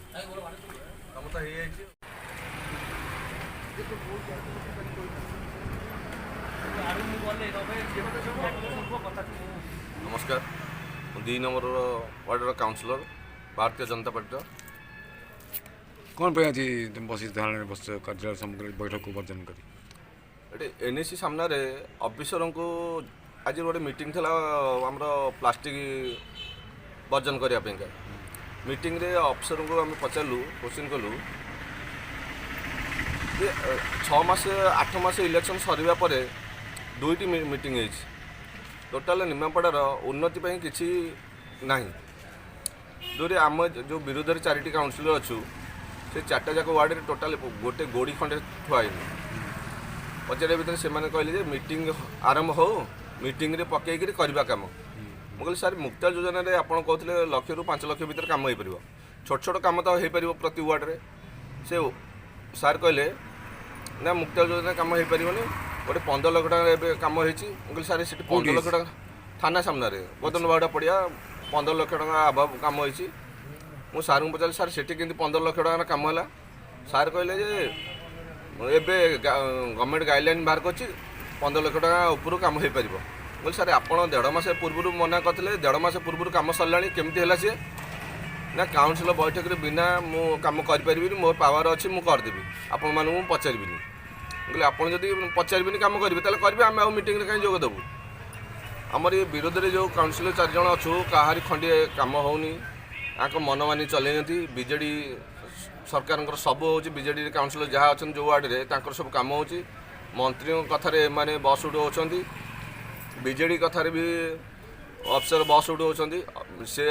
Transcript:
नमस्कार 2 number वार्डर councillor Bharatiya Janata party कौन पे आज बस धारणा बस कार्यालय सामग्री बैठक को वर्जन करी एनएसी सामने अफिसर को आज गोटे मीटिंग था आमर प्लास्टिक वर्जन करने मीटिंग रे अफिसर को आम पचारू क्वेश्चन कलु 6 मास 8 मास इलेक्शन सरिबा परे दुईटी मीटिंग टोटाल निमापड़ार उन्नति किसी ना जो आम जो विरोध में 4टी काउंसिलर अच्छु से 4टा जाक वार्ड में टोटाल गोटे गोड़ी खंडे थुआन पचारे भितर से कहले मीटिंग आरंभ हो मीटिंग रे पकईकि करवा कम मुझे सर मुक्ता योजना रे आप कहते 1 लाख रू 5 लाख भर कम हो पार छोट छोट कम तो हो पार प्रति वार्ड में से सार कहले ना मुक्ता योजना कम हो पार गोटे 15 लाख टका कम हो सारे 15 लाख टका थाना सामने बदन बाड़ा पड़िया 15 लाख टका अभाव कम हो सार को पचार सार से 15 लाख टका कम है सार कहले एबे गवर्नमेंट गाइडलाइन बाहर कर 15 लाख टका ऊपर कम हो पार बोले सार आप 1.5 मास पूर्व मना करते 1.5 मास पूर्व कम सरला केमती है सी ना काउंसिल बैठक रे बिना मु कम करें मो पावर अच्छी मुझे करदेवी आपण मानू पचारि बोले आप पचारि कम करेंगे तेल करेंगे आम आउ मीटिंग कहीं जोगदेबू आमर ये विरोध में जो काउंसिलर 4 जन अच्छु कहारी खंडे कम होनी मनमानी चलती बीजेडी सरकार सब हो बीजेडी काउंसिलर जहाँ अच्छा जो वार्ड में सब कम हो मंत्री कथार माने बस उड़ाऊँ बीजेडी कथार भी अफिसर बस उड़ाऊँ से